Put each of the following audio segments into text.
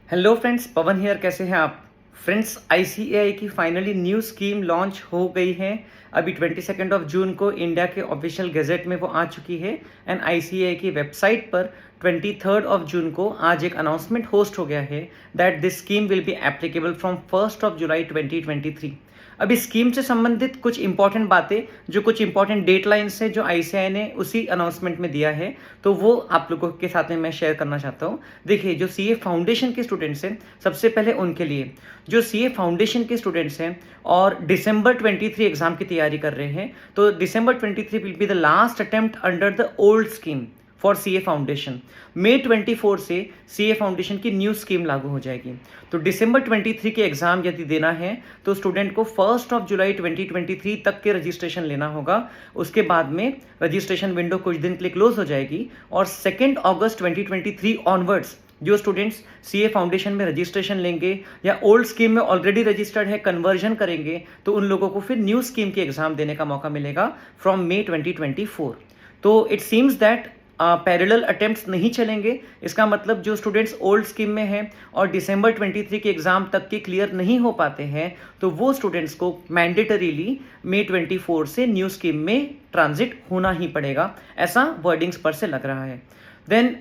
Hello friends, Pawan here. कैसे हैं आप फ्रेंड्स? आईसीएआई की फाइनली न्यू स्कीम लॉन्च हो गई है। अभी 22 जून को इंडिया के ऑफिशियल गैजेट में वो आ चुकी है एंड आईसीएआई की वेबसाइट पर 23 जून को आज एक अनाउंसमेंट होस्ट हो गया है that this scheme will be applicable from 1 जुलाई 2023। अब इस स्कीम से संबंधित कुछ इंपॉर्टेंट बातें, जो कुछ इंपॉर्टेंट डेटलाइंस है जो आईसीएआई ने उसी अनाउंसमेंट में दिया है, तो वो आप लोगों के साथ में मैं शेयर करना चाहता हूँ। देखिए, जो सीए फाउंडेशन के स्टूडेंट्स हैं, सबसे पहले उनके लिए, जो सीए फाउंडेशन के स्टूडेंट्स हैं और दिसंबर 23 एग्जाम की तैयारी कर रहे हैं, तो December 23 will be the last attempt under the old scheme for CA foundation. मई 24 से सीए फाउंडेशन की न्यू स्कीम लागू हो जाएगी। तो दिसंबर 23 के एग्जाम यदि देना है तो स्टूडेंट को 1 जुलाई 2023 तक के रजिस्ट्रेशन लेना होगा। उसके बाद में रजिस्ट्रेशन विंडो कुछ दिन के लिए क्लोज हो जाएगी और 2 अगस्त 2023 ऑनवर्ड्स जो स्टूडेंट्स सीए फाउंडेशन में रजिस्ट्रेशन लेंगे या ओल्ड स्कीम में ऑलरेडी रजिस्टर्ड है, कन्वर्जन करेंगे, तो उन लोगों को फिर न्यू स्कीम के एग्जाम देने का मौका मिलेगा फ्रॉम मई 2024। तो it seems that parallel attempts नहीं चलेंगे। इसका मतलब जो स्टूडेंट्स ओल्ड स्कीम में हैं और दिसंबर 23 के एग्जाम तक के क्लियर नहीं हो पाते हैं, तो वो स्टूडेंट्स को मैंडेटरीली मई 24 से न्यू स्कीम में ट्रांजिट होना ही पड़ेगा, ऐसा वर्डिंग्स पर से लग रहा है। देन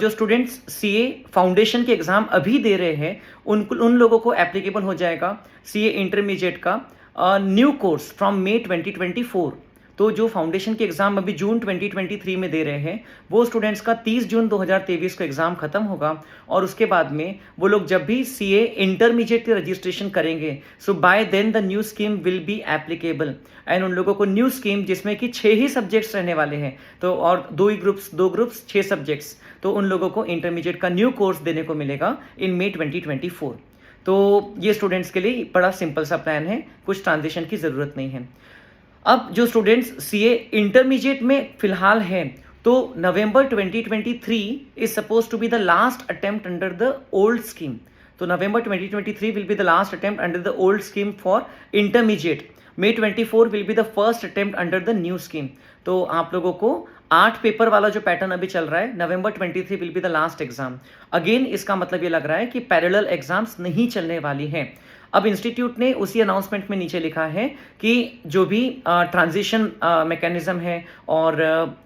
जो स्टूडेंट्स सीए फाउंडेशन के एग्जाम अभी दे रहे हैं उन लोगों को एप्लीकेबल हो जाएगा सीए इंटरमीडिएट का न्यू कोर्स फ्रॉम मई 2024। तो जो फाउंडेशन के एग्जाम अभी जून 2023 में दे रहे हैं, वो स्टूडेंट्स का 30 जून 2023 को एग्जाम खत्म होगा और उसके बाद में वो लोग जब भी सीए इंटरमीडिएट के रजिस्ट्रेशन करेंगे, so by then the new scheme will be applicable. And उन लोगों को न्यू स्कीम जिसमें कि 6 ही सब्जेक्ट्स रहने वाले हैं, तो और दो ग्रुप्स 6 सब्जेक्ट्स, तो उन लोगों को इंटरमीडिएट का न्यू कोर्स देने को मिलेगा इन मई 2024। तो ये स्टूडेंट्स के लिए बड़ा सिंपल सा प्लान है, कुछ ट्रांजिशन की ज़रूरत नहीं है। अब जो स्टूडेंट्स सीए इंटरमीडिएट में फिलहाल हैं, तो November 2023 is suppose to be the last attempt under the old scheme. तो November 2023 will be the last attempt under the old scheme for intermediate. May 24 will be the first attempt under the new scheme. तो आप लोगों को 8 paper वाला जो pattern अभी चल रहा है, नवंबर 23 will be the last exam. Again इसका मतलब ये लग रहा है कि पैरेलल एग्जाम्स नहीं चलने वाली हैं। अब इंस्टीट्यूट ने उसी अनाउंसमेंट में नीचे लिखा है कि जो भी ट्रांजिशन मैकेनिज्म है और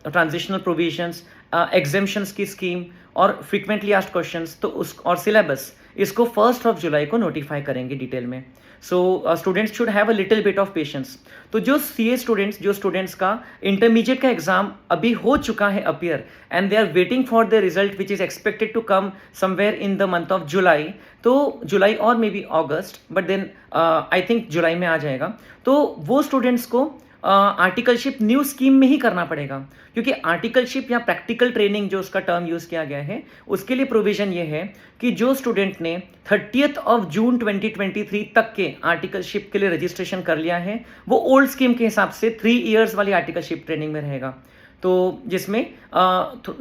ट्रांजिशनल प्रोविजंस, एग्जेम्पशंस की स्कीम और फ्रीक्वेंटली आस्क्ड क्वेश्चंस, तो उस और सिलेबस, इसको 1 जुलाई को नोटिफाई करेंगे डिटेल में। So students should have a little bit of patience. तो जो सीए स्टूडेंट्स, जो स्टूडेंट्स का इंटरमीडिएट का एग्जाम अभी हो चुका है appear and they are waiting for the result which is expected to come somewhere in the month of July, तो जुलाई और मे बी अगस्त, बट देन आई थिंक जुलाई में आ जाएगा, तो वो स्टूडेंट्स को आर्टिकलशिप न्यू स्कीम में ही करना पड़ेगा। क्योंकि आर्टिकलशिप या प्रैक्टिकल ट्रेनिंग जो उसका टर्म यूज किया गया है, उसके लिए प्रोविजन ये है कि जो स्टूडेंट ने 30 जून 2023 तक के आर्टिकलशिप के लिए रजिस्ट्रेशन कर लिया है, वो ओल्ड स्कीम के हिसाब से 3 इयर्स वाली आर्टिकलशिप ट्रेनिंग में रहेगा, तो जिसमें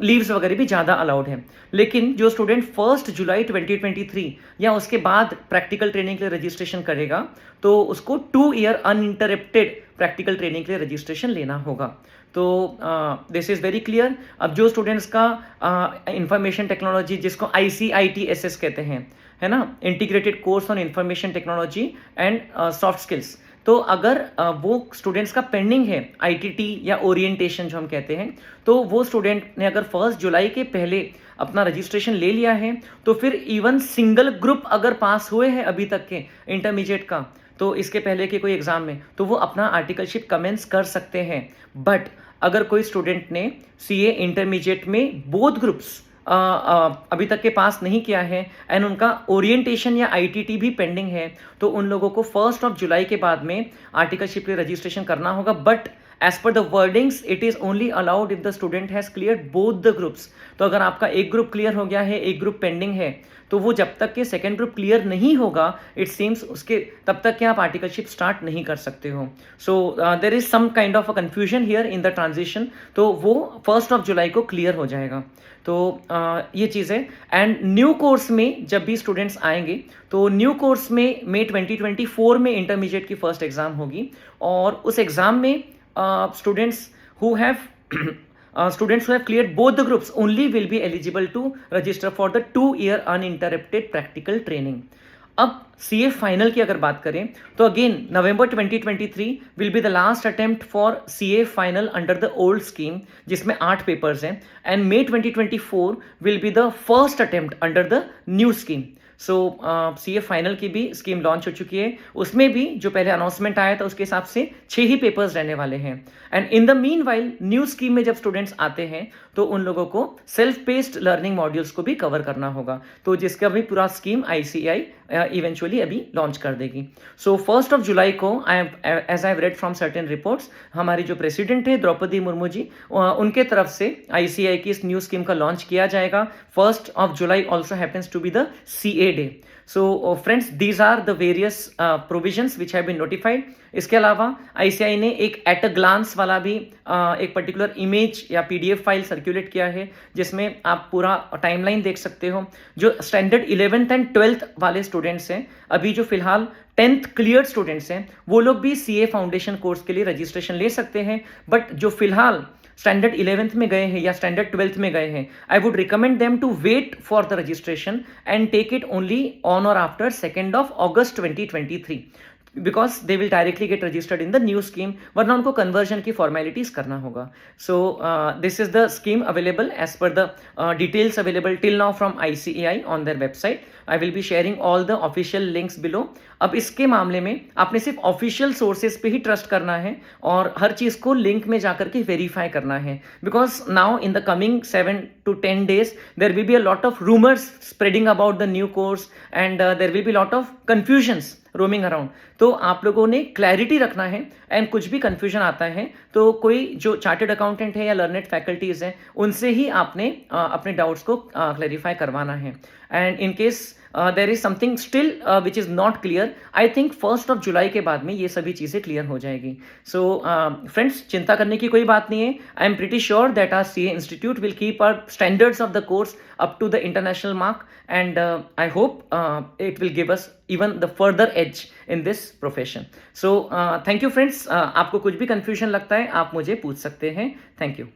लीव्स वगैरह भी ज़्यादा अलाउड है। लेकिन जो स्टूडेंट 1 जुलाई 2023 या उसके बाद प्रैक्टिकल ट्रेनिंग के लिए रजिस्ट्रेशन करेगा, तो उसको 2 ईयर अनइंटरप्टेड प्रैक्टिकल ट्रेनिंग के लिए रजिस्ट्रेशन लेना होगा। तो दिस इज़ वेरी क्लियर। अब जो स्टूडेंट्स का इंफॉर्मेशन टेक्नोलॉजी, जिसको ICITSS कहते हैं, है ना, integrated course on information technology and soft skills, तो अगर वो स्टूडेंट्स का पेंडिंग है ITT या ओरिएंटेशन जो हम कहते हैं, तो वो स्टूडेंट ने अगर 1 जुलाई के पहले अपना रजिस्ट्रेशन ले लिया है, तो फिर इवन सिंगल ग्रुप अगर पास हुए हैं अभी तक के इंटरमीडिएट का, तो इसके पहले के कोई एग्जाम में, तो वो अपना आर्टिकलशिप कमेंस कर सकते हैं। बट अगर कोई स्टूडेंट ने सीए इंटरमीडिएट में बोथ ग्रुप्स अभी तक के पास नहीं किया है एंड उनका ओरिएंटेशन या ITT भी पेंडिंग है, तो उन लोगों को 1 जुलाई के बाद में आर्टिकलशिप के रजिस्ट्रेशन करना होगा। But as per the wordings it is only allowed if the student has clear both the groups. तो अगर आपका एक ग्रुप क्लियर हो गया है, एक ग्रुप पेंडिंग है, तो वो जब तक के सेकेंड ग्रुप क्लियर नहीं होगा, इट सीम्स उसके तब तक के आप आर्टिकलशिप स्टार्ट नहीं कर सकते हो। So there is some kind of a confusion here in the transition, तो वो 1 जुलाई को क्लियर हो जाएगा। तो ये चीज़ है। एंड न्यू कोर्स में जब भी स्टूडेंट्स आएंगे, तो न्यू कोर्स में मई 2024 में इंटरमीडिएट की फर्स्ट एग्जाम होगी और उस एग्जाम में students who have students who have cleared both the groups only will be eligible to register for the 2-year uninterrupted practical training. अब CA फाइनल की अगर बात करें तो again November 2023 will be the last attempt for CA final under the old scheme, जिसमें 8 papers हैं, and May 2024 will be the first attempt under the new scheme. So CA final की भी scheme launch हो चुकी है. उसमें भी जो पहले अनाउंसमेंट आया था उसके हिसाब से 6 ही पेपर्स रहने वाले हैं. And in the mean while new scheme में जब स्टूडेंट्स आते हैं तो उन लोगों को सेल्फ पेस्ड लर्निंग मॉड्यूल्स को भी कवर करना होगा, तो जिसका भी पूरा स्कीम ICAI इवेंचुअली अभी लॉन्च कर देगी. सो 1 जुलाई को as I have read from certain reports, हमारी जो प्रेसिडेंट है द्रौपदी मुर्मू जी, उनके तरफ से ICAI की इस न्यू स्कीम का लॉन्च किया जाएगा. 1 July also happens to be the CA day. So friends, these are the various provisions which have been notified. इसके अलावा ICAI ने एक एट अ ग्लांस वाला भी एक पर्टिकुलर इमेज या PDF फाइल सर्कुलेट किया है, जिसमें आप पूरा टाइमलाइन देख सकते हो. जो स्टैंडर्ड 11th एंड 12th वाले स्टूडेंट्स हैं, अभी जो फिलहाल 10th क्लियर्ड स्टूडेंट्स हैं, वो लोग भी CA फाउंडेशन कोर्स के लिए रजिस्ट्रेशन ले सकते हैं. बट जो फिलहाल स्टैंडर्ड 11th में गए हैं या स्टैंडर्ड 12th में गए हैं, I would recommend them to wait for the registration and take it only on और after 2 August 2023, because they will directly get registered in the new scheme, वरना उनको कन्वर्जन की फॉर्मेलिटीज करना होगा. So this is the scheme available as per the details available till now from ICAI on their website. I will be sharing all the official links below. अब इसके मामले में आपने सिर्फ ऑफिशियल सोर्सेज पे ही ट्रस्ट करना है और हर चीज़ को लिंक में जाकर के वेरीफाई करना है, because now in the coming 7 to 10 days there will be a lot of rumors spreading about the new course and there will be lot of confusions roaming around. तो आप लोगों ने क्लैरिटी रखना है, एंड कुछ भी कंफ्यूजन आता है तो कोई जो चार्टर्ड अकाउंटेंट है या लर्नेड फैकल्टीज हैं उनसे ही आपने अपने डाउट्स को क्लैरिफाई करवाना है. And in case there is something still which is not clear, I think 1 जुलाई के बाद में ये सभी चीज़ें क्लियर हो जाएगी. सो फ्रेंड्स, चिंता करने की कोई बात नहीं है. I am pretty sure that our CA institute will keep our standards of the course up to the international mark, and I hope it will give us even the further edge in this profession. So thank you friends. आपको कुछ भी confusion लगता है आप मुझे पूछ सकते हैं. Thank you.